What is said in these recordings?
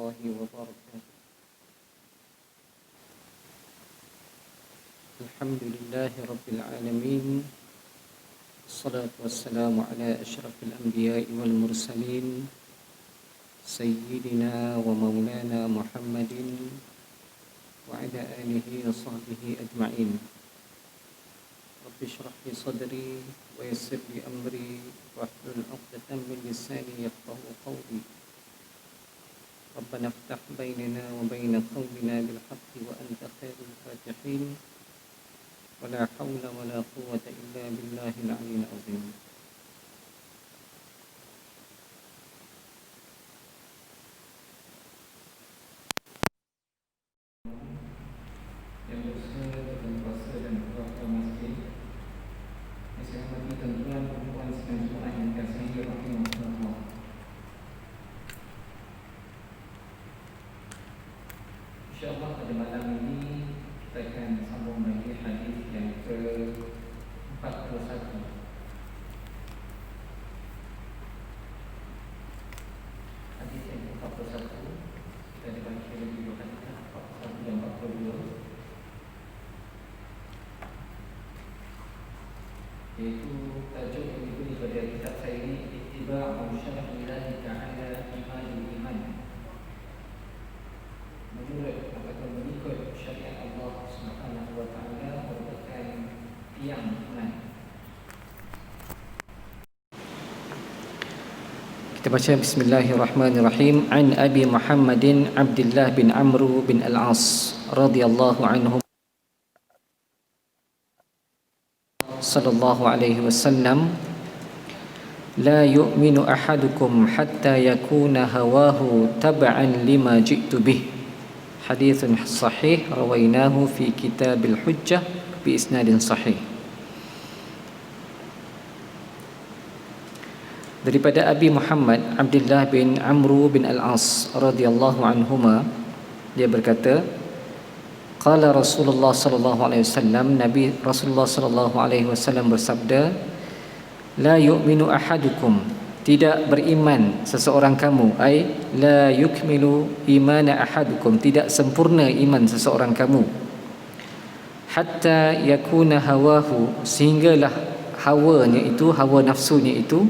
الله وبركاته. الحمد لله رب العالمين، الصلاة والسلام على أشرف الأنبياء والمرسلين سيدنا ومولانا محمد وعلى آله وصحبه أجمعين. رب اشرح لي صدري ويسر لي أمري واحلل عقدة من لساني يفقهوا قولي. ربنا افتح بيننا وبين قومنا بالحق وأنت خير الفاتحين، ولا حول ولا قوة إلا بالله العلي العظيم. Yang berusaha dalam puasa dan berpuasa masjid, yang saya hormati tuan-tuan, perempuan sekalian jemaah yang dikasihi rahimahullah. InsyaAllah pada malam ini kita akan sambung lagi hadis yang ke-41. Hadis yang ke-41 kita dibaca lagi dua kali, 41 dan 42, iaitu tajuk yang diberi pada kitab saya ini, Ittiba'u syar'illahi ta'ala imanul iman, menurut atau mengikut syariat Allah Subhanahu wa ta'ala merupakan tiang iman. Kita baca bismillahirrahmanirrahim. An Abi Muhammadin Abdullah bin Amru bin Al-As radhiyallahu anhu sallallahu alaihi wasallam, la yu'minu ahadukum hatta yakuna hawahu tab'an lima ji'tu bih. Hadithun sahih rawainahu fi kitabil hujjah bi isnadin sahih. Daripada Abi Muhammad Abdullah bin Amru bin Al-As radhiyallahu anhuma, dia berkata, qala Rasulullah sallallahu alaihi wasallam, Nabi Rasulullah sallallahu alaihi wasallam bersabda, la yu'minu ahadukum, tidak beriman seseorang kamu, ai la yukmilu imana ahadukum, tidak sempurna iman seseorang kamu, hatta yakuna hawahu, sehinggalah hawanya itu, hawa nafsunya itu,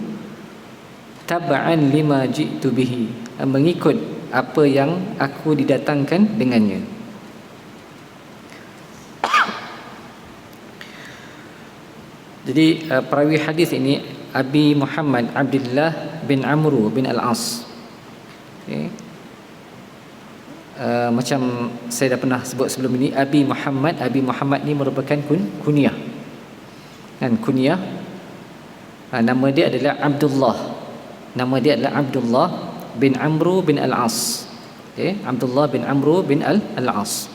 tab'an lima ji'tu bihi, mengikut apa yang aku didatangkan dengannya. Jadi perawi hadis ini Abi Muhammad Abdullah bin Amru bin Al-As. Okay. Macam saya dah pernah sebut sebelum ini, Abi Muhammad ni merupakan kunyah. Kan kunyah. Nama dia adalah Abdullah. Nama dia adalah Abdullah bin Amru bin Al-As. Okay. Abdullah bin Amru bin Al-As.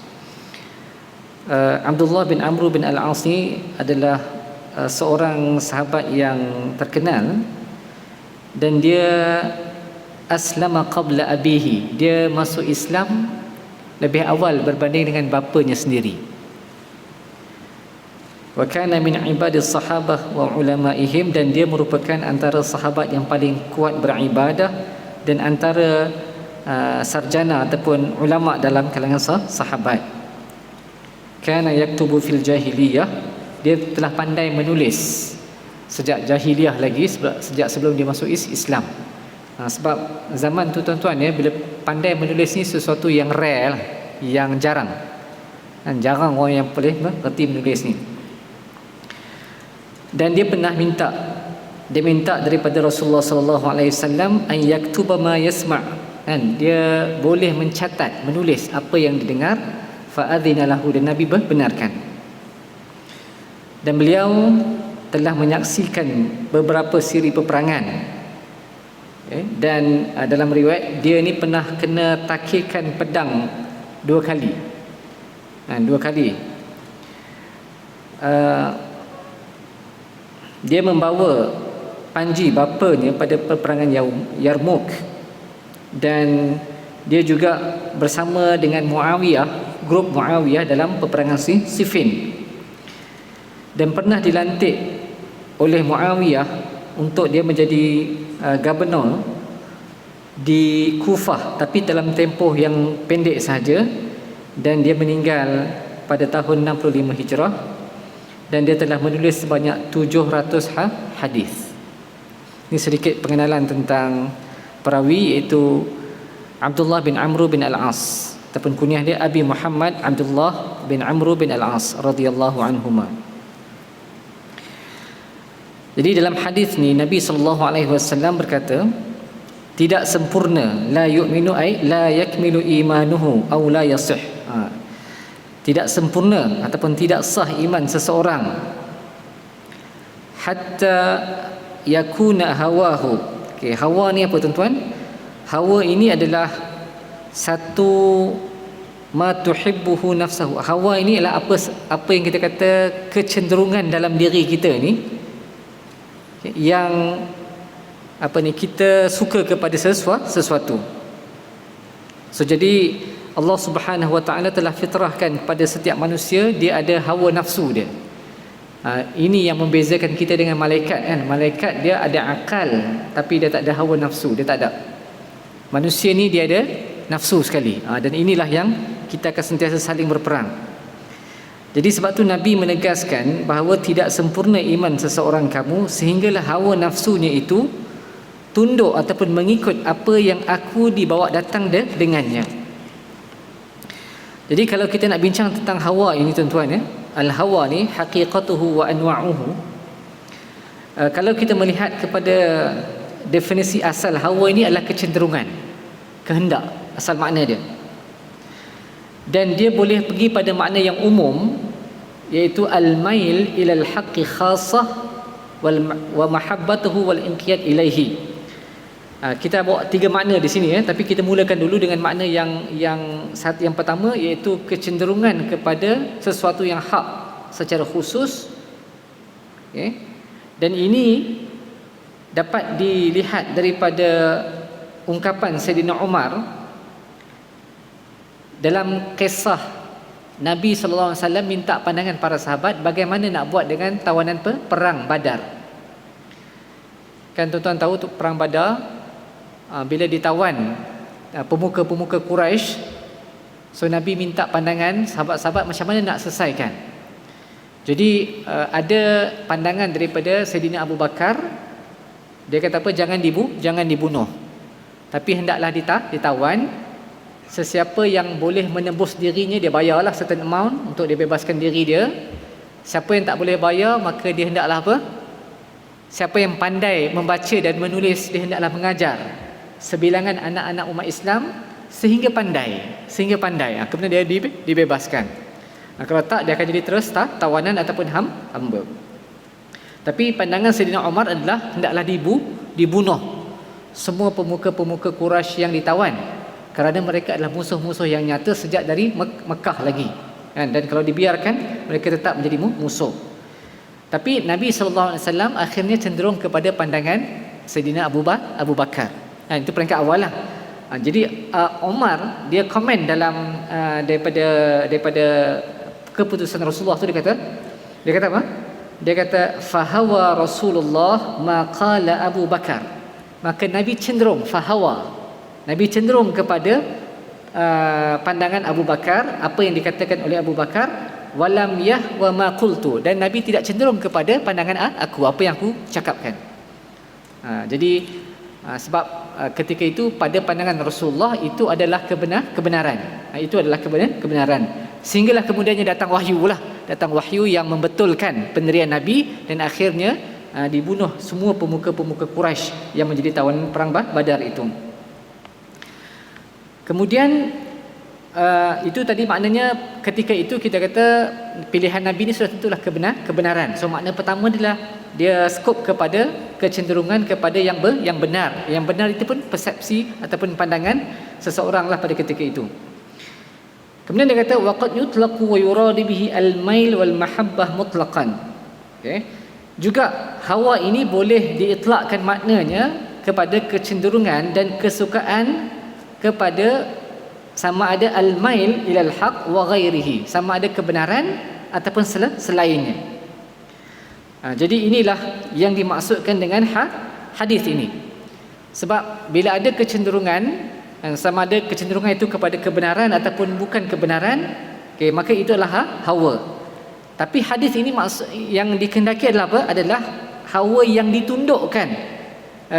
Abdullah bin Amru bin Al-As ni adalah seorang sahabat yang terkenal, dan dia aslama qabla abihi, dia masuk Islam lebih awal berbanding dengan bapanya sendiri. Wa kana min ibadis sahabah wa ulamaihim, dan dia merupakan antara sahabat yang paling kuat beribadah dan antara sarjana ataupun ulama dalam kalangan sahabat. Kana yaktubu fil jahiliyah, dia telah pandai menulis sejak jahiliah lagi, sejak sebelum dia masuk Islam. Sebab zaman tu tuan-tuan ya, bila pandai menulis ni sesuatu yang rare lah, yang jarang. Jarang orang yang boleh mengerti menulis ni. Dan dia pernah minta daripada Rasulullah sallallahu alaihi wasallam an yaktuba ma yasma'. Dia boleh mencatat, menulis apa yang didengar. Fa adzina lahu, dan Nabi benarkan. Dan beliau telah menyaksikan beberapa siri peperangan. Dan dalam riwayat, dia ni pernah kena takirkan pedang 2 kali. 2 kali. Dia membawa panji bapanya pada peperangan Yarmouk, dan dia juga bersama dengan grup Muawiyah dalam peperangan Siffin, dan pernah dilantik oleh Muawiyah untuk dia menjadi gubernur di Kufah, tapi dalam tempoh yang pendek sahaja, dan dia meninggal pada tahun 65 Hijrah, dan dia telah menulis sebanyak 700 hadis. Ini sedikit pengenalan tentang perawi, iaitu Abdullah bin Amr bin Al-As, ataupun kunyah dia Abi Muhammad Abdullah bin Amr bin Al-As radhiyallahu anhuma. Jadi dalam hadis ni Nabi SAW berkata, tidak sempurna, la yu'minu ay la yakmilu imanuhu aw la yasih. Tidak sempurna ataupun tidak sah iman seseorang hatta yakuna hawahu. Okey, hawa ni apa tuan-tuan? Hawa ini adalah satu ma tuhibbuhu nafsahu. Hawa ini adalah apa yang kita kata kecenderungan dalam diri kita ni, yang kita suka kepada sesuatu. So jadi Allah Subhanahu wa taala telah fitrahkan kepada setiap manusia dia ada hawa nafsu dia. Ini yang membezakan kita dengan malaikat kan. Malaikat dia ada akal tapi dia tak ada hawa nafsu, dia tak ada. Manusia ni dia ada nafsu sekali. Dan inilah yang kita akan sentiasa saling berperang. Jadi sebab tu Nabi menegaskan bahawa tidak sempurna iman seseorang kamu sehinggalah hawa nafsunya itu tunduk ataupun mengikut apa yang aku dibawa datang dengannya. Jadi kalau kita nak bincang tentang hawa ini tuan-tuan ya, al-hawa ni haqiqatuhu wa anwa'uhu. Kalau kita melihat kepada definisi asal hawa ini adalah kecenderungan, kehendak, asal makna dia. Dan dia boleh pergi pada makna yang umum, iaitu al-mail ila al-haqqi khassah wa mahabbatuhu wal inqiyad ilaihi. Kita bawa tiga makna di sini ya, tapi kita mulakan dulu dengan makna yang pertama, iaitu kecenderungan kepada sesuatu yang hak secara khusus. Okay. Dan ini dapat dilihat daripada ungkapan Sayyidina Umar dalam kisah Nabi SAW minta pandangan para sahabat bagaimana nak buat dengan tawanan perang Badar. Kan tuan-tuan tahu tu perang Badar, bila ditawan pemuka-pemuka Quraisy, so Nabi minta pandangan sahabat-sahabat macam mana nak selesaikan. Jadi ada pandangan daripada Sayyidina Abu Bakar, dia kata apa, jangan dibunuh, tapi hendaklah ditawan. Sesiapa yang boleh menembus dirinya, dia bayarlah certain amount untuk dia bebaskan diri dia. Siapa yang tak boleh bayar, maka dia hendaklah apa, siapa yang pandai membaca dan menulis, dia hendaklah mengajar sebilangan anak-anak umat Islam sehingga pandai. Kemudian dia dibebaskan. Kalau tak, dia akan jadi terus tawanan ataupun hamba. Tapi pandangan Sayyidina Umar adalah hendaklah dibunuh semua pemuka-pemuka Quraisy yang ditawan, kerana mereka adalah musuh-musuh yang nyata sejak dari Mekah lagi kan? Dan kalau dibiarkan, mereka tetap menjadi musuh. Tapi Nabi SAW akhirnya cenderung kepada pandangan Sayyidina Abu Bakar. Itu peringkat awal lah. Jadi Umar dia komen dalam daripada keputusan Rasulullah tu, dia kata apa? Dia kata fahawa Rasulullah ma qala Abu Bakar. Maka Nabi cenderung kepada pandangan Abu Bakar, apa yang dikatakan oleh Abu Bakar, walam yahwa ma qultu, dan Nabi tidak cenderung kepada pandangan aku, apa yang aku cakapkan. Jadi sebab ketika itu pada pandangan Rasulullah itu adalah kebenaran. Itu adalah kebenaran. Sehinggalah kemudiannya datang wahyu yang membetulkan pendirian Nabi, dan akhirnya dibunuh semua pemuka-pemuka Quraisy yang menjadi tawanan perang Badar itu. Kemudian itu tadi maknanya ketika itu kita kata pilihan Nabi ini sudah tentulah kebenaran. So makna pertama adalah dia skop kepada kecenderungan kepada yang benar. Yang benar itu pun persepsi ataupun pandangan seseorang lah pada ketika itu. Kemudian dia kata waqad yutlaqu wa yurad bihi al-mail wal mahabbah mutlaqan. Okey. Juga hawa ini boleh diitlakkan maknanya kepada kecenderungan dan kesukaan kepada sama ada al-mail ilal haq wa ghairihi, sama ada kebenaran ataupun selainnya. Jadi inilah yang dimaksudkan dengan hadis ini. Sebab bila ada kecenderungan, sama ada kecenderungan itu kepada kebenaran ataupun bukan kebenaran, okey, maka itu adalah hawa. Tapi hadis ini maksud yang dikehendaki adalah apa? Adalah hawa yang ditundukkan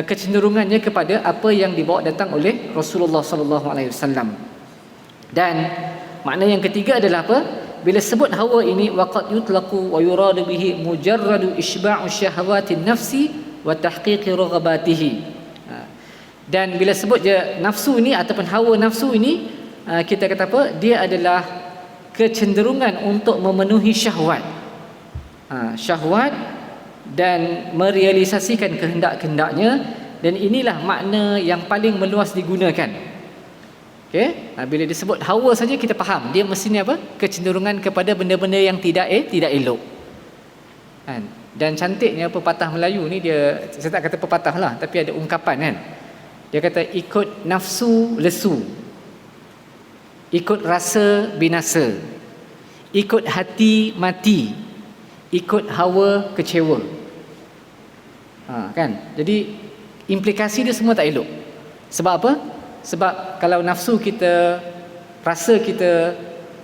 kecenderungannya kepada apa yang dibawa datang oleh Rasulullah sallallahu alaihi wasallam. Dan makna yang ketiga adalah apa? Bila sebut hawa ini, waqad yutlaqu wa yuradu bihi mujarradu ishba'u syahwatin nafsi wa tahqiqi raghabatihi. Dan bila sebut je nafsu ini ataupun hawa nafsu ini, kita kata apa? Dia adalah kecenderungan untuk memenuhi syahwat. Syahwat dan merealisasikan kehendak-kehendaknya, dan inilah makna yang paling meluas digunakan. Okey, bila disebut hawa saja kita faham dia mestinya apa? Kecenderungan kepada benda-benda yang tidak elok. Kan? Dan cantiknya pepatah Melayu ni, dia, saya tak kata pepatah lah, tapi ada ungkapan kan. Dia kata ikut nafsu lesu, ikut rasa binasa, ikut hati mati, ikut hawa kecewa. Kan? Jadi implikasi dia semua tak elok. Sebab apa? Sebab kalau nafsu kita, rasa kita,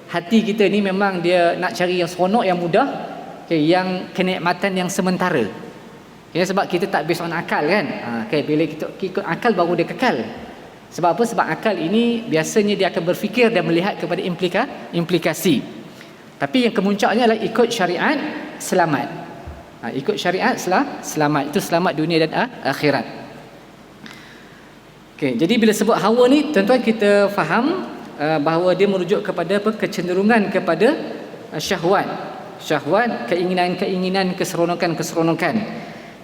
hati kita ni memang dia nak cari yang seronok, yang mudah, yang kenikmatan yang sementara. Sebab kita tak based on akal kan. Bila kita ikut akal baru dia kekal. Sebab apa? Sebab akal ini biasanya dia akan berfikir dan melihat kepada implikasi. Tapi yang kemuncaknya adalah ikut syariat, selamat. Ikut syariat selamat. Itu selamat dunia dan akhirat. Jadi bila sebut hawa ni, tuan-tuan kita faham bahawa dia merujuk kepada apa? Kecenderungan kepada syahwat, keinginan-keinginan, keseronokan.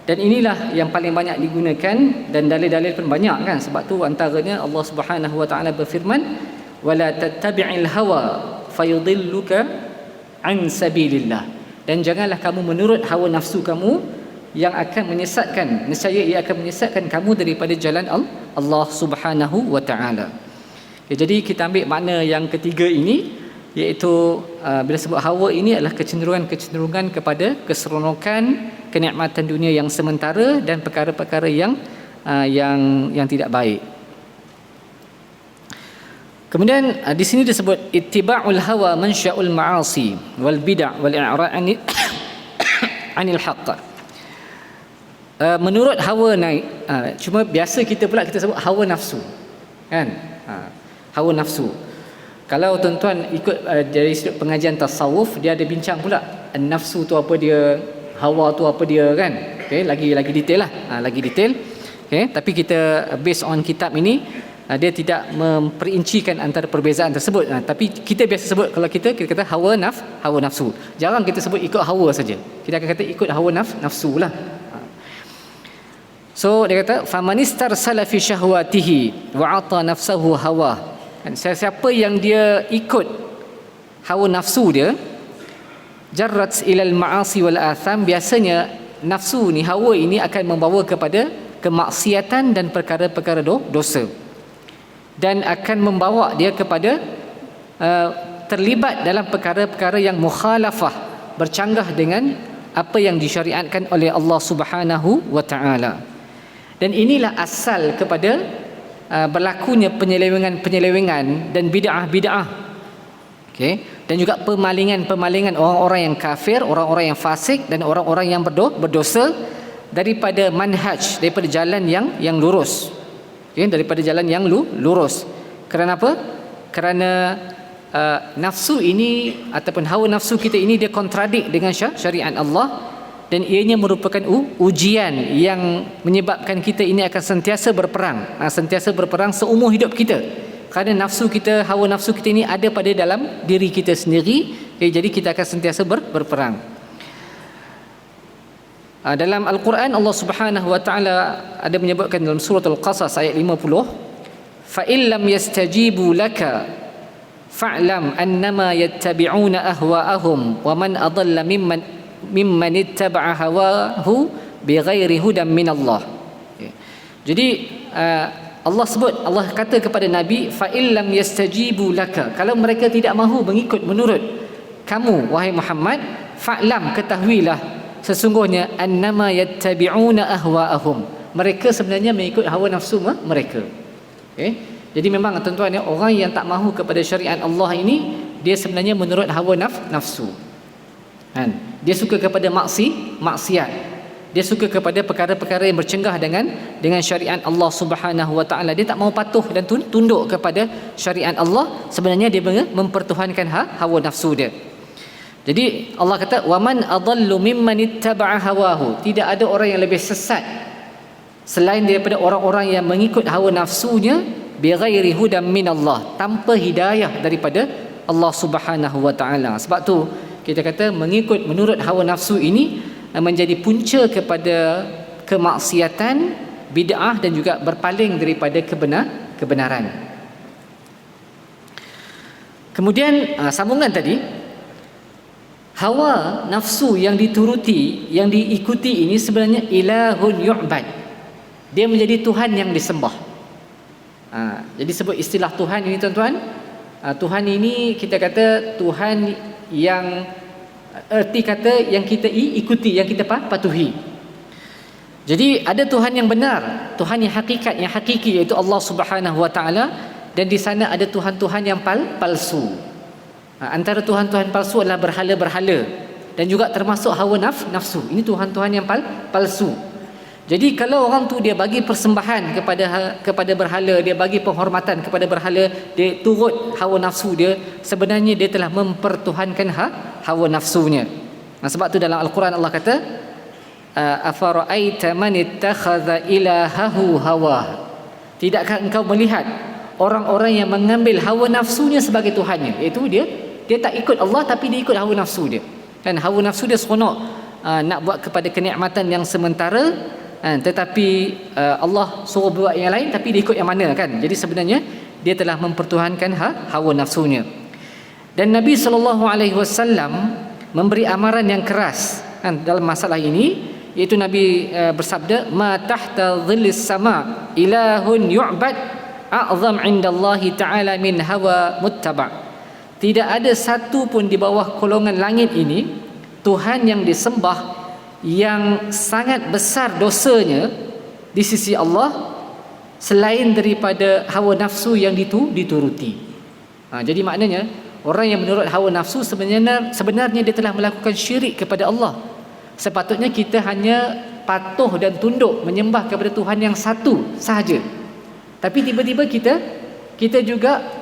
Dan inilah yang paling banyak digunakan, dan dalil-dalil pun banyak kan. Sebab tu antaranya Allah Subhanahu wa taala berfirman, wala tattabi'il hawa fayudilluka an sabilillah. Dan janganlah kamu menurut hawa nafsu kamu yang akan menyesatkan, nescaya ia akan menyesatkan kamu daripada jalan Allah Subhanahu wa taala. Jadi kita ambil makna yang ketiga ini, iaitu bila sebut hawa ini adalah kecenderungan kepada keseronokan, kenikmatan dunia yang sementara dan perkara-perkara yang tidak baik. Kemudian di sini disebut ittiba'ul hawa mansya'ul ma'asi wal bid'ah wal i'rad 'anil haqq. Menurut hawa naik, cuma biasa kita pula kita sebut hawa nafsu, kan? Hawa nafsu. Kalau tuan-tuan ikut dari sudut pengajian tasawuf, dia ada bincang pula nafsu tu apa dia, hawa tu apa dia kan. Lagi detail lah, lagi detail. Tapi kita based on kitab ini, dia tidak memperincikan antara perbezaan tersebut. Tapi kita biasa sebut, kalau kita kata hawa nafsu. Jarang kita sebut ikut hawa saja. Kita akan kata ikut hawa nafsu lah. So dia kata famanistarsala fi syahwatihi wa ata nafsahu hawa. Siapa yang dia ikut hawa nafsu dia, jarrat ilal ma'asi wal atham, biasanya nafsu ni, hawa ini akan membawa kepada kemaksiatan dan perkara-perkara dosa, dan akan membawa dia kepada terlibat dalam perkara-perkara yang mukhalafah, bercanggah dengan apa yang disyariatkan oleh Allah Subhanahu wa taala. Dan inilah asal kepada berlakunya penyelewengan dan bid'ah. Dan juga pemalingan orang-orang yang kafir, orang-orang yang fasik dan orang-orang yang berdosa daripada manhaj, daripada jalan yang lurus. Daripada jalan yang lurus. Kerana apa? Kerana nafsu ini ataupun hawa nafsu kita ini dia kontradik dengan syariat Allah, dan ianya merupakan ujian yang menyebabkan kita ini akan sentiasa berperang seumur hidup kita. Kerana nafsu kita, hawa nafsu kita ini ada pada dalam diri kita sendiri, jadi kita akan sentiasa berperang. Dalam Al-Quran Allah Subhanahu wa taala ada menyebutkan dalam surah Al-Qasas ayat 50, fa illam yastajibu laka fa'lam annama yattabi'una ahwa'ahum wa man adalla mimman ittaba'a hawahu bighairi hudan minallah. Jadi Allah kata kepada Nabi, fa illam yastajibu laka, kalau mereka tidak mahu mengikut menurut kamu wahai Muhammad, fa'lam, ketahuilah sesungguhnya annama yattabi'una ahwa'ahum, mereka sebenarnya mengikut hawa nafsu mereka. Okey. Jadi memang tuan-tuan ya, orang yang tak mahu kepada syariat Allah ini, dia sebenarnya menurut hawa nafsu. Kan? Dia suka kepada maksiat. Dia suka kepada perkara-perkara yang bercenggah dengan syariat Allah Subhanahu wa taala. Dia tak mahu patuh dan tunduk kepada syariat Allah. Sebenarnya dia mempertuhankan hawa nafsu dia. Jadi Allah kata waman adallu mimman ittaba'a hawahu. Tidak ada orang yang lebih sesat selain daripada orang-orang yang mengikut hawa nafsunya bighairi hudam minallah, tanpa hidayah daripada Allah Subhanahu wa taala. Sebab tu kita kata mengikut menurut hawa nafsu ini menjadi punca kepada kemaksiatan, bid'ah dan juga berpaling daripada kebenaran. Kemudian sambungan tadi, hawa nafsu yang dituruti, yang diikuti ini sebenarnya ilahun yu'bad. Dia menjadi Tuhan yang disembah. Jadi sebut istilah Tuhan ini tuan-tuan, Tuhan ini kita kata Tuhan yang erti kata yang kita ikuti, yang kita patuhi. Jadi ada Tuhan yang benar, Tuhan yang hakikat, yang hakiki, iaitu Allah Subhanahu wa taala, dan di sana ada tuhan-tuhan yang palsu. Antara tuhan-tuhan palsu adalah berhala-berhala dan juga termasuk hawa nafsu. Ini tuhan-tuhan yang palsu. Jadi kalau orang tu dia bagi persembahan kepada berhala, dia bagi penghormatan kepada berhala, dia turut hawa nafsu dia, sebenarnya dia telah mempertuhankan hawa nafsunya. Sebab tu dalam Al-Quran Allah kata afara'aita man ittakhadha ilahahu hawa. Tidakkah engkau melihat orang-orang yang mengambil hawa nafsunya sebagai tuhannya, iaitu dia tak ikut Allah tapi dia ikut hawa nafsu dia. Kan hawa nafsu dia seronok nak buat kepada kenikmatan yang sementara, tetapi Allah suruh buat yang lain tapi dia ikut yang mana kan. Jadi sebenarnya dia telah mempertuhankan hawa nafsunya. Dan Nabi SAW memberi amaran yang keras kan dalam masalah ini, iaitu Nabi bersabda ma tahta dhillis sama ilahun yu'bad a'zam indallahi ta'ala min hawa muttaba'. Tidak ada satu pun di bawah kolongan langit ini Tuhan yang disembah yang sangat besar dosanya di sisi Allah selain daripada hawa nafsu yang dituruti. Jadi maknanya orang yang menurut hawa nafsu sebenarnya dia telah melakukan syirik kepada Allah. Sepatutnya kita hanya patuh dan tunduk menyembah kepada Tuhan yang satu sahaja. Tapi tiba-tiba kita juga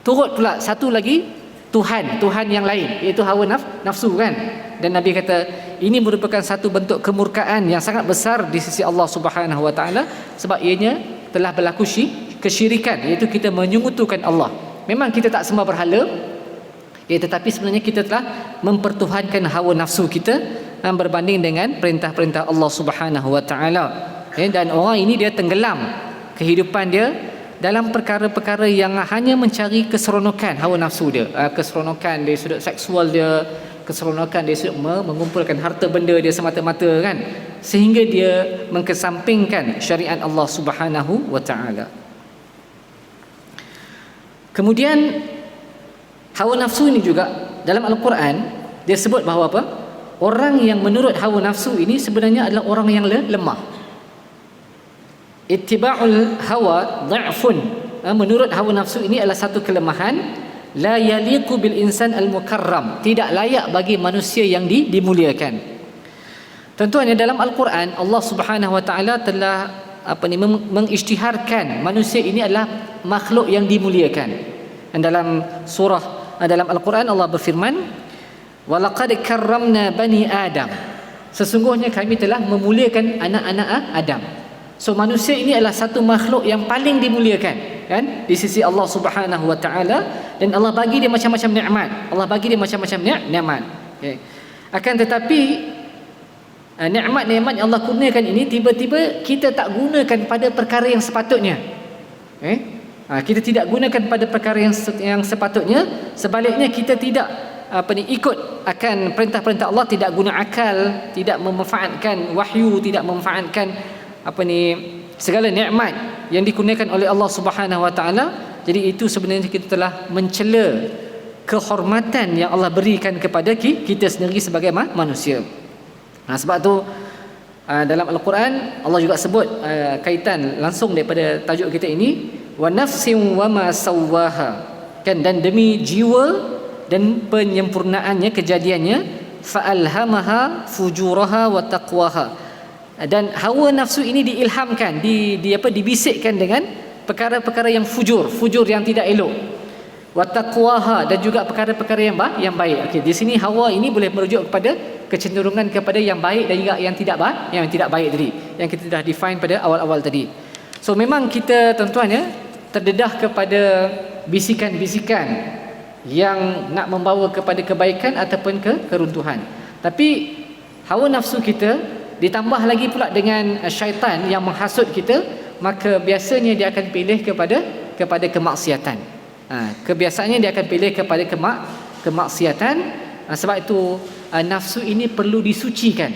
turut pula satu lagi Tuhan yang lain, iaitu hawa nafsu kan. Dan Nabi kata ini merupakan satu bentuk kemurkaan yang sangat besar di sisi Allah Subhanahu wa taala, sebab ianya telah berlaku kesyirikan, iaitu kita menyekutukan Allah. Memang kita tak sembah berhala, tetapi sebenarnya kita telah mempertuhankan hawa nafsu kita berbanding dengan perintah-perintah Allah Subhanahu wa taala. Dan orang ini dia tenggelam kehidupan dia dalam perkara-perkara yang hanya mencari keseronokan hawa nafsu dia, keseronokan dari sudut seksual dia, keseronokan dari sudut mengumpulkan harta benda dia semata-mata kan, sehingga dia mengkesampingkan syariat Allah Subhanahu wa taala. Kemudian hawa nafsu ini juga dalam Al-Quran dia sebut bahawa apa? Orang yang menurut hawa nafsu ini sebenarnya adalah orang yang lemah. Ittiba'ul hawa dha'fun. Menurut hawa nafsu ini adalah satu kelemahan. La yaliqu bil insan al mukarram. Tidak layak bagi manusia yang dimuliakan. Tentunya dalam Al-Quran Allah Subhanahu wa taala telah mengisytiharkan manusia ini adalah makhluk yang dimuliakan. Dan dalam dalam Al-Quran Allah berfirman, "Wa laqad karramna bani Adam." Sesungguhnya kami telah memuliakan anak-anak Adam. So manusia ini adalah satu makhluk yang paling dimuliakan kan di sisi Allah Subhanahu wa taala, dan Allah bagi dia macam-macam nikmat. Allah bagi dia macam-macam nikmat. Okay. Akan tetapi nikmat-nikmat yang Allah kurniakan ini tiba-tiba kita tak gunakan pada perkara yang sepatutnya. Okay. Kita tidak gunakan pada perkara yang sepatutnya. Sebaliknya kita tidak ikut akan perintah-perintah Allah, tidak guna akal, tidak memanfaatkan wahyu, tidak memanfaatkan segala nikmat yang dikurniakan oleh Allah Subhanahu wa taala. Jadi itu sebenarnya kita telah mencela kehormatan yang Allah berikan kepada kita sendiri sebagai manusia. Sebab tu Dalam Al-Quran Allah juga sebut kaitan langsung daripada tajuk kita ini, wa nafsin wa ma sawwaha, kan, dan demi jiwa dan penyempurnaannya, kejadiannya, fa'alhamaha fujuraha wa taqwaha, dan hawa nafsu ini diilhamkan, dibisikkan dengan perkara-perkara yang fujur yang tidak elok, wa taqwaha, dan juga perkara-perkara yang baik. Okey, di sini hawa ini boleh merujuk kepada kecenderungan kepada yang baik dan juga yang tidak baik tadi, yang kita dah define pada awal-awal tadi. So memang kita tuan-tuan ya terdedah kepada bisikan-bisikan yang nak membawa kepada kebaikan ataupun keruntuhan. Tapi hawa nafsu kita ditambah lagi pula dengan syaitan yang menghasut kita, maka biasanya dia akan pilih kepada kemaksiatan. Kebiasaannya dia akan pilih kepada kemaksiatan. Sebab itu nafsu ini perlu disucikan,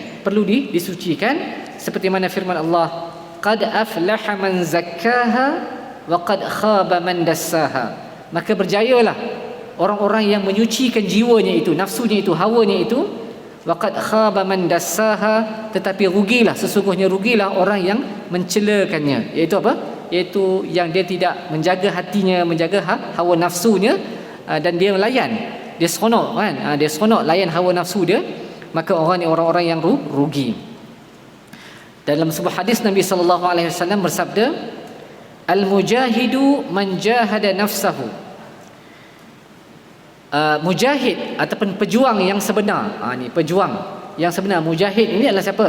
seperti mana firman Allah, qad aflaha man zakkaha wa qad khaba man dassaha, maka berjayalah orang-orang yang menyucikan jiwanya itu, nafsunya itu, hawanya itu, wa qad khaba man dassaha, tetapi sesungguhnya rugilah orang yang mencelakannya, iaitu apa? Iaitu yang dia tidak menjaga hatinya, menjaga hawa nafsunya, dan dia melayan, dia seronok kan, dia seronok layan hawa nafsu dia, maka orang-orang yang rugi. Dalam sebuah hadis Nabi sallallahu alaihi wasallam bersabda, al-mujahidu man jahada nafsahu. Mujahid ataupun pejuang yang sebenar, ni pejuang yang sebenar, mujahid ini adalah siapa?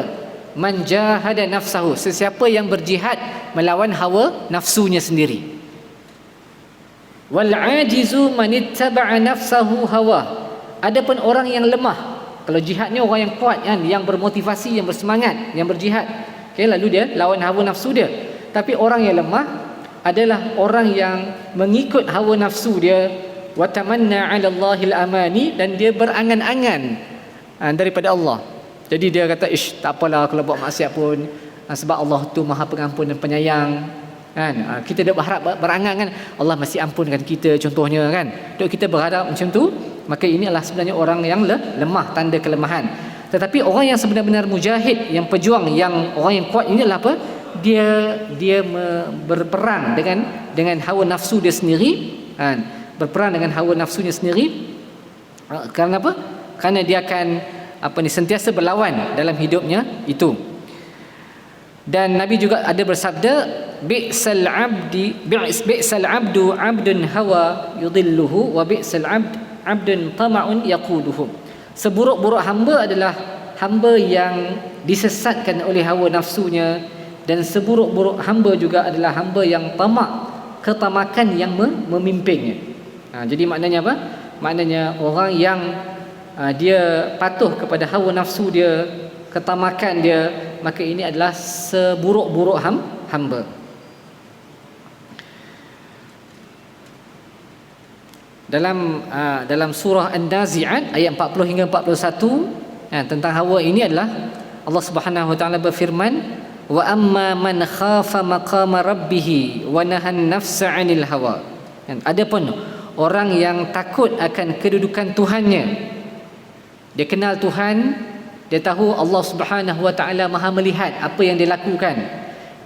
Man jahada nafsahu, sesiapa yang berjihad melawan hawa nafsunya sendiri. Wal ajizu man ittaba'a nafsahu hawa. Adapun orang yang lemah, kalau jihadnya orang yang kuat kan, yang bermotivasi, yang bersemangat, yang berjihad, okay, lalu dia lawan hawa nafsu dia. Tapi orang yang lemah adalah orang yang mengikut hawa nafsu dia, wa tamanna 'ala Allahil amani, dan dia berangan-angan daripada Allah. Jadi dia kata, tak apalah kalau buat maksiat pun, sebab Allah tu Maha Pengampun dan Penyayang. Kan, kita dah berharap, berangan kan, Allah masih ampunkan kita contohnya kan, duk kita berharap macam tu, maka ini adalah sebenarnya orang yang lemah, tanda kelemahan. Tetapi orang yang sebenar-benar mujahid, yang pejuang, yang orang yang kuat, ini adalah apa? Dia berperang dengan hawa nafsu dia sendiri, kan, berperang dengan hawa nafsunya sendiri. Kerana apa? Kerana dia akan sentiasa berlawan dalam hidupnya itu. Dan Nabi juga ada bersabda, bi'sal abdu abdun hawa yudilluhu wa bi'sal abdun tama'un yaquduhu. Seburuk-buruk hamba adalah hamba yang disesatkan oleh hawa nafsunya, dan seburuk-buruk hamba juga adalah hamba yang tamak, ketamakan yang memimpinnya. Jadi maknanya apa? Maknanya orang yang dia patuh kepada hawa nafsu dia, ketamakan dia, maka ini adalah seburuk-buruk hamba. Dalam surah An-Nazi'at ayat 40 hingga 41, tentang hawa ini adalah Allah Subhanahu wa taala berfirman, wa amma man khafa maqama rabbih wa nahan nafsa 'anil hawa. Adapun orang yang takut akan kedudukan Tuhannya, dia kenal Tuhan, dia tahu Allah Subhanahu wa taala Maha melihat apa yang dia lakukan,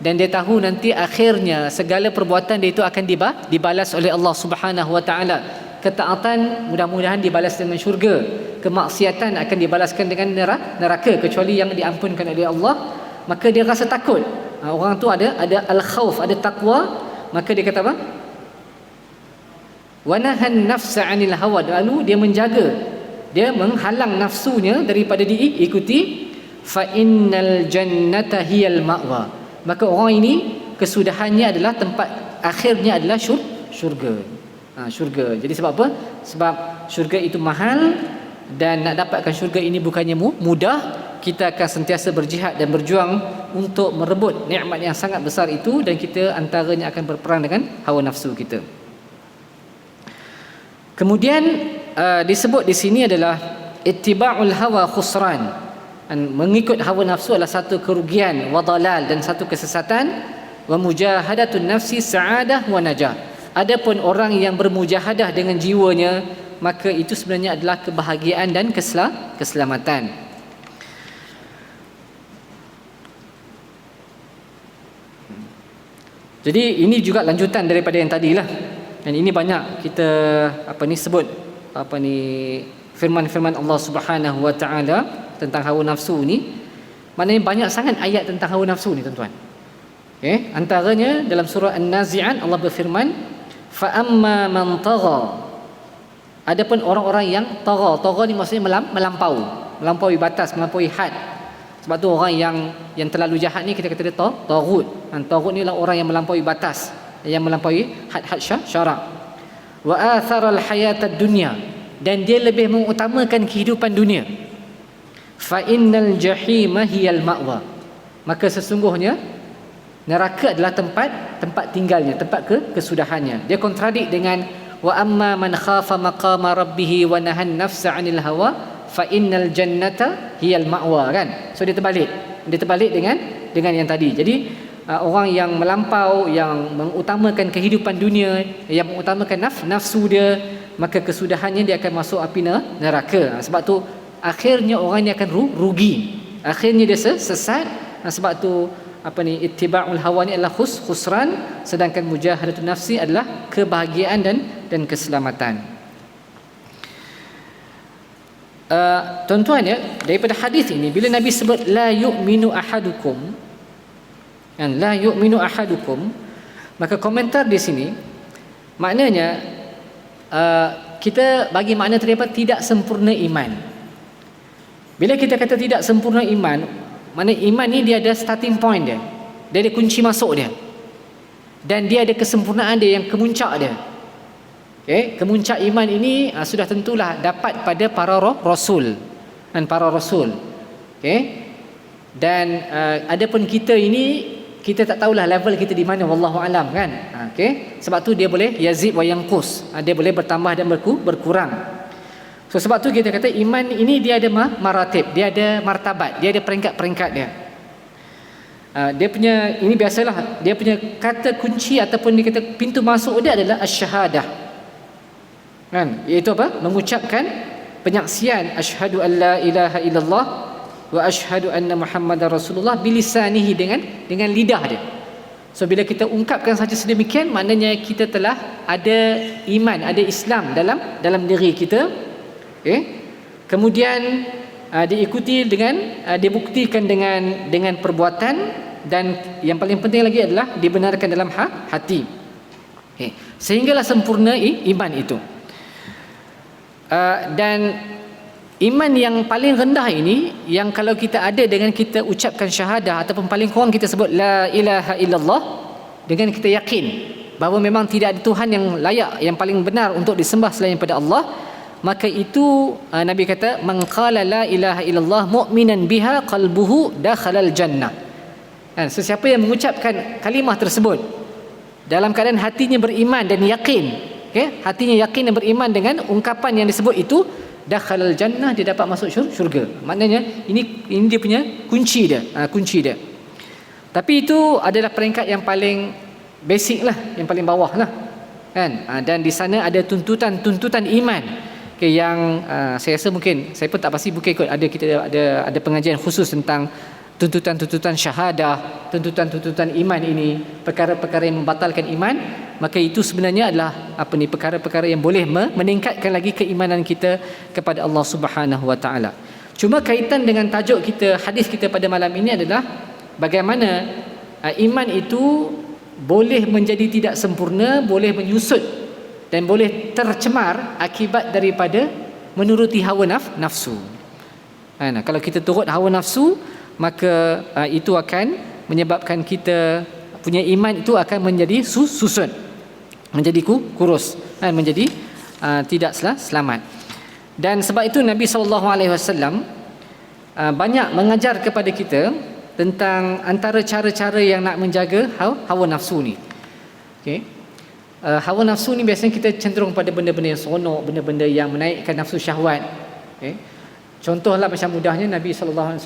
dan dia tahu nanti akhirnya segala perbuatan dia itu akan dibalas oleh Allah Subhanahu wa taala. Ketaatan mudah-mudahan dibalas dengan syurga, kemaksiatan akan dibalaskan dengan neraka, kecuali yang diampunkan oleh Allah. Maka dia rasa takut. Orang tu ada al-khauf, ada takwa, maka dia kata apa? Wa nahan nafsa 'anil hawa, lalu dia menjaga, dia menghalang nafsunya daripada diikuti. Fa innal jannata hiyal ma'wa, maka orang ini kesudahannya adalah, tempat akhirnya adalah syurga. Syurga. Jadi sebab apa? Sebab syurga itu mahal, dan nak dapatkan syurga ini bukannya mudah. Kita akan sentiasa berjihad dan berjuang untuk merebut nikmat yang sangat besar itu, dan kita antaranya akan berperang dengan hawa nafsu kita. Kemudian disebut di sini adalah ittiba'ul hawa khusran. Mengikut hawa nafsu adalah satu kerugian, wa dalal, dan satu kesesatan. Wa mujahadatun nafsi sa'adah wa najah. Adapun orang yang bermujahadah dengan jiwanya, maka itu sebenarnya adalah kebahagiaan dan keselamatan. Jadi ini juga lanjutan daripada yang tadilah. Dan ini banyak kita sebut firman-firman Allah Subhanahu wa taala tentang hawa nafsu ni. Maknanya banyak sangat ayat tentang hawa nafsu ni, tuan-tuan. Okey, antaranya dalam surah An-Nazi'at Allah berfirman, fa amma man tagha. Adapun orang-orang yang tagha ni maksudnya melampaui batas, melampaui had. Sebab tu orang yang terlalu jahat ni kita kata dia taghut. Taghut ni adalah orang yang melampaui batas, yang melampaui had-had syarak. Wa athara al-hayatad dunya, dan dia lebih mengutamakan kehidupan dunia. Fa innal jahima hiyal ma'wa, maka sesungguhnya neraka adalah tempat tinggalnya, tempat kesudahannya. Dia kontradik dengan wa amma man khafa maqama rabbih wa nahan nafsa 'anil hawa fa innal jannata hiyal ma'wa, kan? So dia terbalik dengan yang tadi. Jadi orang yang melampau, yang mengutamakan kehidupan dunia, yang mengutamakan nafsu dia, maka kesudahannya dia akan masuk api neraka. Sebab tu akhirnya orang ni akan rugi, akhirnya dia sesat. Sebab tu ittiba'ul hawa ni adalah khusran, sedangkan mujahadatun nafsi adalah kebahagiaan dan keselamatan. Tuan-tuan ya, daripada hadis ini bila Nabi sebut la yu'minu ahadukum, la yu'minu ahadukum, maka komentar di sini maknanya kita bagi makna tadi tidak sempurna iman. Bila kita kata tidak sempurna iman, mana iman ni dia ada starting point dia. Dia ada kunci masuk dia. Dan dia ada kesempurnaan dia, yang kemuncak dia. Okey, kemuncak iman ini sudah tentulah dapat pada para rasul dan para rasul. Okey. Dan adapun kita ini, kita tak tahulah level kita di mana, wallahu alam, kan. Okey. Sebab tu dia boleh yazid wa yanqus. Dia boleh bertambah dan berkurang. So sebab tu kita kata iman ini dia ada maratib, dia ada martabat, dia ada peringkat-peringkat dia. Dia punya, ini biasalah, dia punya kata kunci ataupun dia kata pintu masuk dia adalah asy-syahadah. Kan? Iaitu apa? Mengucapkan penyaksian asyhadu an la ilaha illallah wa asyhadu anna Muhammadar Rasulullah bilisanihi, dengan lidah dia. So bila kita ungkapkan saja sedemikian, maknanya kita telah ada iman, ada Islam dalam diri kita. Kemudian diikuti dengan dibuktikan dengan perbuatan, dan yang paling penting lagi adalah dibenarkan dalam hati. Sehinggalah sempurna iman itu. Dan iman yang paling rendah ini, yang kalau kita ada dengan kita ucapkan syahadah ataupun paling kurang kita sebut la ilaha illallah, dengan kita yakin bahawa memang tidak ada Tuhan yang layak, yang paling benar untuk disembah selain daripada Allah, maka itu Nabi kata man qala la ilaha illallah mu'minan biha qalbuhu dakhalal jannah. Sesiapa yang mengucapkan kalimah tersebut dalam keadaan hatinya beriman dan yakin, hatinya yakin dan beriman dengan ungkapan yang disebut itu, dakhalal jannah, dia dapat masuk syurga. Maknanya ini dia punya kunci dia. Tapi itu adalah peringkat yang paling basic lah, yang paling bawah lah, kan. Dan di sana ada tuntutan iman. Yang saya rasa mungkin saya pun tak pasti, mungkin ikut kita ada pengajian khusus tentang tuntutan syahadah, tuntutan iman ini, perkara-perkara yang membatalkan iman. Maka itu sebenarnya adalah perkara-perkara yang boleh meningkatkan lagi keimanan kita kepada Allah Subhanahu wa taala. Cuma kaitan dengan tajuk kita, hadis kita pada malam ini adalah bagaimana iman itu boleh menjadi tidak sempurna, boleh menyusut dan boleh tercemar akibat daripada menuruti hawa nafsu. Kalau kita turut hawa nafsu, maka itu akan menyebabkan kita punya iman itu akan menjadi susut, menjadi kurus, menjadi tidak selamat. Dan sebab itu Nabi SAW banyak mengajar kepada kita tentang antara cara-cara yang nak menjaga hawa nafsu ni. Okey. Hawa nafsu ni biasanya kita cenderung pada benda-benda yang seronok, benda-benda yang menaikkan nafsu syahwat. Contohlah macam mudahnya Nabi SAW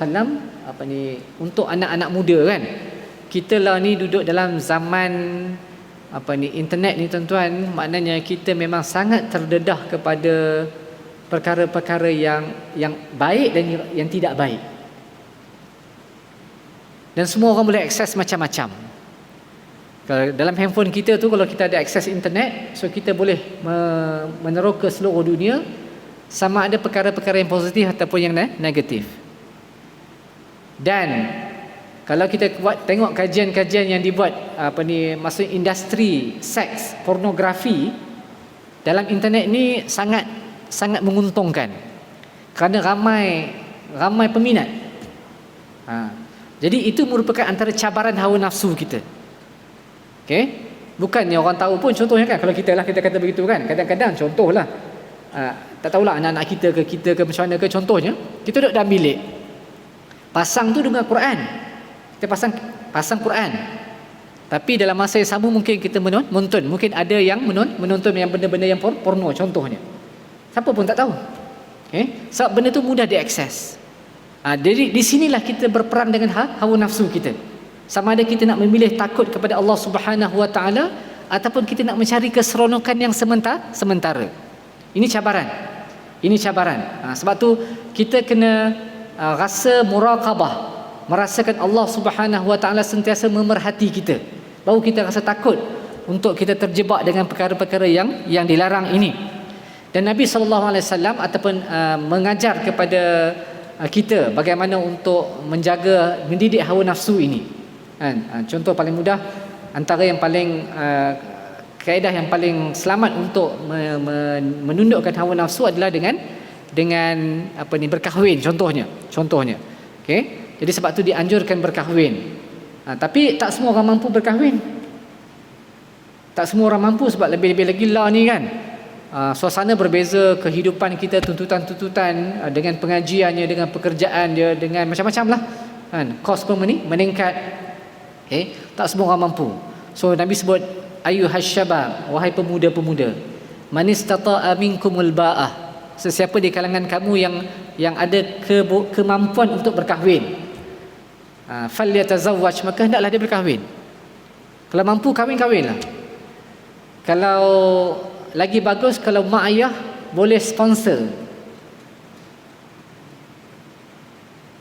untuk anak-anak muda, kan. Kita lah ni duduk dalam zaman internet ni, tuan-tuan. Maknanya kita memang sangat terdedah kepada perkara-perkara yang baik dan yang tidak baik. Dan semua orang boleh akses macam-macam. Dalam handphone kita tu, kalau kita ada akses internet, so kita boleh meneroka seluruh dunia, sama ada perkara-perkara yang positif ataupun yang negatif. Dan kalau kita tengok kajian-kajian yang dibuat maksud industri seks, pornografi dalam internet ni sangat menguntungkan kerana ramai peminat. Jadi itu merupakan antara cabaran hawa nafsu kita. Okey, bukannya orang tahu pun. Contohnya kan, kalau kita kata begitu kan, kadang-kadang contohlah, tak tahulah anak-anak kita ke macam mana ke, contohnya kita duduk dalam bilik, pasang tu dengan Quran, kita pasang Quran, tapi dalam masa yang sama mungkin kita menonton, mungkin ada yang menonton yang benda-benda yang porno contohnya, siapa pun tak tahu. Okey, sebab benda tu mudah diakses. Jadi di sinilah kita berperang dengan hawa nafsu kita. Sama ada kita nak memilih takut kepada Allah Subhanahu Wa Taala ataupun kita nak mencari keseronokan yang sementara. Ini cabaran. Sebab tu kita kena rasa muraqabah, merasakan Allah Subhanahu Wa Taala sentiasa memerhati kita, baru kita rasa takut untuk kita terjebak dengan perkara-perkara yang dilarang ini. Dan Nabi sallallahu alaihi wasallam ataupun mengajar kepada kita bagaimana untuk mendidik hawa nafsu ini. Contoh paling mudah, antara yang paling kaedah yang paling selamat untuk menundukkan hawa nafsu adalah dengan berkahwin contohnya. Okey, jadi sebab tu dianjurkan berkahwin. Tapi tak semua orang mampu berkahwin. Tak semua orang mampu, sebab lebih-lebih lagi lah ni kan. Suasana berbeza, kehidupan kita, tuntutan-tuntutan dengan pengajiannya, dengan pekerjaan dia, dengan macam-macam lah kan. Kos pun meningkat. Okay? Tak semua orang mampu. So Nabi sebut ayyuhas syabab, wahai pemuda-pemuda, man istata'a minkumul ba'ah, sesiapa di kalangan kamu yang ada kemampuan untuk berkahwin, falyatazawwaj, maka hendaklah dia berkahwin. Kalau mampu kahwinlah. Kalau lagi bagus kalau mak ayah boleh sponsor.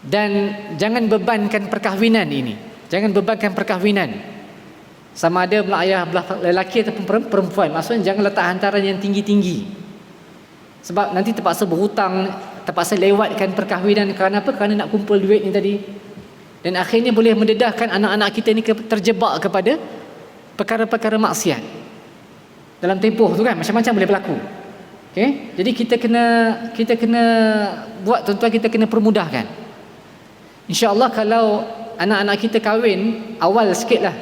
Dan jangan bebankan perkahwinan ini. Jangan bebankan perkahwinan, sama ada belah ayah belah lelaki ataupun perempuan. Maksudnya jangan letak hantaran yang tinggi-tinggi, sebab nanti terpaksa berhutang, terpaksa lewatkan perkahwinan. Kerana apa? Kerana nak kumpul duit ni tadi. Dan akhirnya boleh mendedahkan anak-anak kita ni terjebak kepada perkara-perkara maksiat. Dalam tempoh tu kan macam-macam boleh berlaku. Okay? Jadi kita kena buat, tuan-tuan, kita kena permudahkan. InsyaAllah kalau anak-anak kita kahwin awal sikit lah,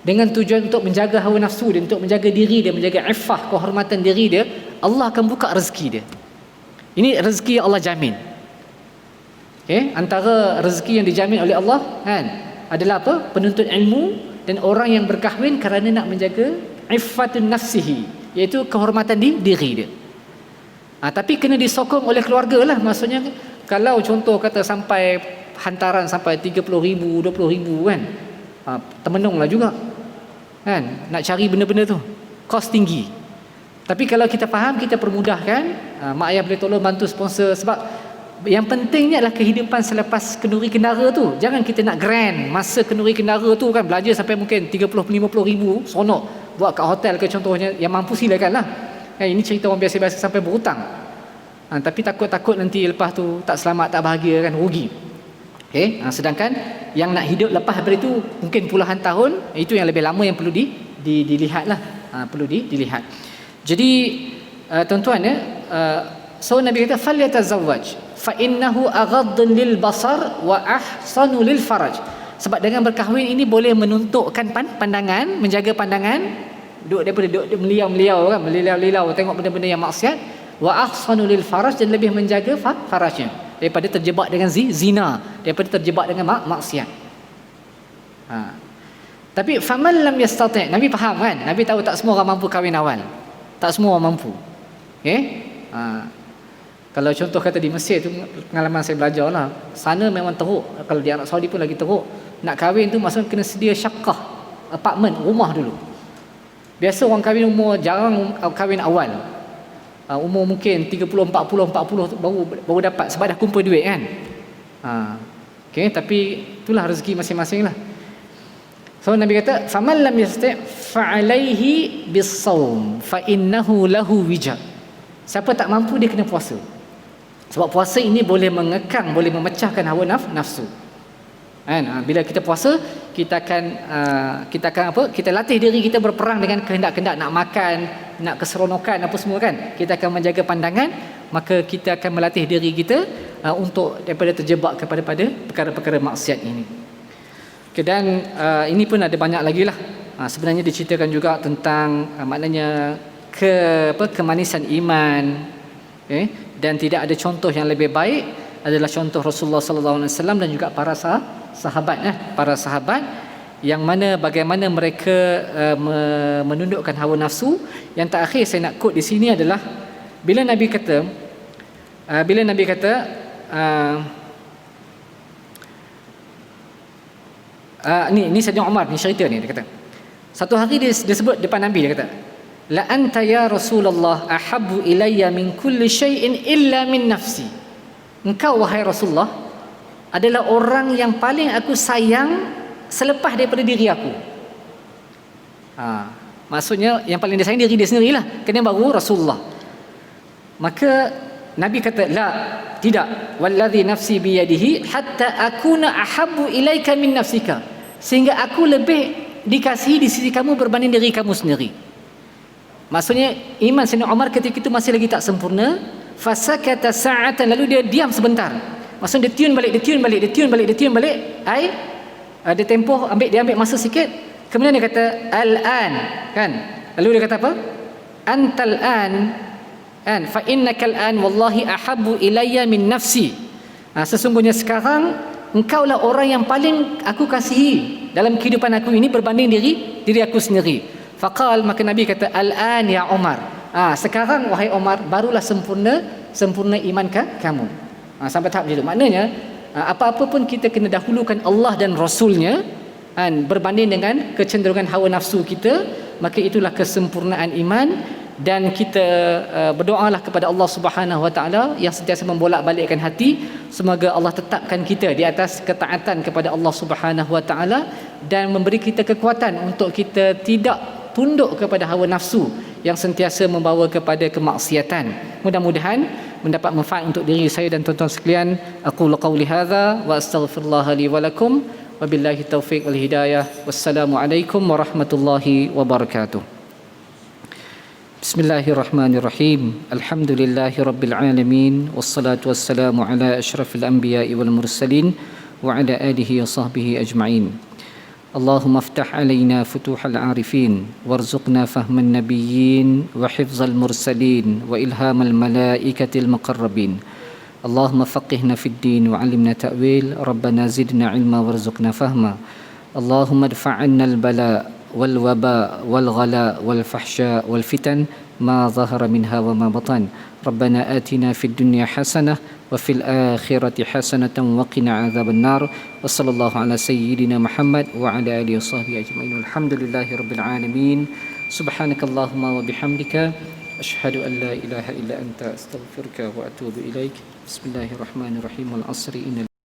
dengan tujuan untuk menjaga hawa nafsu dia, untuk menjaga diri dia, menjaga iffah, kehormatan diri dia, Allah akan buka rezeki dia. Ini rezeki yang Allah jamin. Okay? Antara rezeki yang dijamin oleh Allah kan, adalah apa? Penuntut ilmu dan orang yang berkahwin kerana nak menjaga iffatun nafsihi, iaitu kehormatan diri dia. Tapi kena disokong oleh keluarga lah. Maksudnya kalau contoh kata sampai hantaran sampai 30,000, 20,000 kan, termenung lah juga kan, nak cari benda-benda tu, kos tinggi. Tapi kalau kita faham, kita permudahkan, mak ayah boleh tolong bantu sponsor. Sebab yang pentingnya adalah kehidupan selepas kenduri kendara tu. Jangan kita nak grand masa kenduri kendara tu kan, belajar sampai mungkin 30-50,000, seronok buat kat hotel ke contohnya. Yang mampu silakan lah kan. Ini cerita orang biasa-biasa sampai berhutang. Tapi takut-takut nanti lepas tu tak selamat, tak bahagia kan, rugi. Okay? Sedangkan yang nak hidup lepas daripada itu mungkin puluhan tahun, itu yang lebih lama, yang perlu dilihat lah, perlu dilihat. Jadi tuan-tuan ya, so Nabi kata falyatazawwaj fa innahu aghaddu lil basar wa ahsanu lil faraj. Sebab dengan berkahwin ini boleh menuntukkan pandangan, menjaga pandangan, duduk meliau-meliau kan, melilau-lilau tengok benda-benda yang maksiat, wa ahsanu lil faraj, dan lebih menjaga farajnya daripada terjebak dengan zina, daripada terjebak dengan maksiat. Tapi faman lam yastati', Nabi faham kan, Nabi tahu tak semua orang mampu kahwin awal, tak semua orang mampu. Okey, kalau contoh kata di Mesir tu, pengalaman saya belajar lah, sana memang teruk. Kalau di Arab Saudi pun lagi teruk. Nak kahwin tu maksudnya kena sedia syakah, apartmen, rumah dulu. Biasa orang kahwin umur, jarang kahwin awal, umur mungkin 30, 40 baru dapat, sebab dah kumpul duit kan. Okey, tapi itulah rezeki masing-masing lah. So Nabi kata faman lam yastati' fa'alaihi bis-shaum fa innahu lahu wija. Siapa tak mampu dia kena puasa. Sebab puasa ini boleh mengekang, boleh memecahkan hawa nafsu. Kan? Bila kita puasa, kita akan apa? Kita latih diri kita berperang dengan kehendak-kehendak nak makan, nak keseronokan apa semua kan. Kita akan menjaga pandangan, maka kita akan melatih diri kita untuk daripada terjebak kepada perkara-perkara maksiat ini. Okay, dan ini pun ada banyak lagi lah. Sebenarnya diceritakan juga tentang maknanya kemanisan iman. Okay? Dan tidak ada contoh yang lebih baik adalah contoh Rasulullah sallallahu alaihi wasallam dan juga para sahabat yang mana bagaimana mereka menundukkan hawa nafsu. Yang terakhir saya nak quote di sini adalah bila Nabi kata ni Sayyidina Umar ni cerita ni, dia kata satu hari dia sebut depan Nabi, dia kata la anta ya Rasulullah ahabbu ilayya min kulli syai'in illa min nafsi. Engkau wahai Rasulullah adalah orang yang paling aku sayang selepas daripada diri aku. Maksudnya yang paling dia sayang diri dia sendirilah, kena baru Rasulullah. Maka Nabi kata la, tidak, wallazi nafsi biyadihi hatta akuna ahabbu ilaika min nafsika, sehingga aku lebih dikasihi di sisi kamu berbanding diri kamu sendiri. Maksudnya iman Sayyidina Umar ketika itu masih lagi tak sempurna. Fasakata sa'atan, lalu dia diam sebentar. Maksudnya dia tiun balik. Dia tempoh dia ambil masa sikit. Kemudian dia kata al-an, kan? Lalu dia kata apa? Antal an fa innakal an wallahi ahabbu ilayya min nafsi. Sesungguhnya sekarang engkaulah orang yang paling aku kasihi dalam kehidupan aku ini berbanding diri aku sendiri. Faqal, maka Nabi kata al-an ya Umar. Sekarang wahai Umar barulah sempurna iman kamu. Sampai tahap itu. Maknanya apa-apa pun kita kena dahulukan Allah dan Rasulnya berbanding dengan kecenderungan hawa nafsu kita, maka itulah kesempurnaan iman. Dan kita berdoalah kepada Allah Subhanahu Wa Taala yang sentiasa membolak-balikkan hati, semoga Allah tetapkan kita di atas ketaatan kepada Allah Subhanahu Wa Taala dan memberi kita kekuatan untuk kita tidak tunduk kepada hawa nafsu yang sentiasa membawa kepada kemaksiatan. Mudah-mudahan mendapat manfaat untuk diri saya dan tuan-tuan sekalian. Aqulu qawli hadza wa astaghfirullah li wa lakum wa billahi taufiq wal hidayah. Wassalamualaikum warahmatullahi wabarakatuh. Bismillahirrahmanirrahim. Alhamdulillahirabbil alamin wassalatu wassalamu ala asyrafil anbiya'i wal mursalin wa ala alihi wa sahbihi ajma'in. اللهم افتح علينا فتوح العارفين وارزقنا فهم النبيين وحفظ المرسلين وإلهام الملائكة المقربين. اللهم فقهنا في الدين وعلمنا تأويل. ربنا زدنا علما وارزقنا فهما. اللهم ادفع عنا البلاء والوباء والغلاء والفحشاء والفتن ما ظهر منها وما بطن. ربنا آتنا في الدنيا حسنة وفي الآخرة حسنة وقنا عذاب النار. وصلى الله على سيدنا محمد وعلى آله وصحبه أجمعين. والحمد لله رب العالمين. سبحانك اللهم وبحمدك أشهد أن لا إله إلا أنت أستغفرك وأتوب إليك. بسم الله الرحمن الرحيم. والعصر إن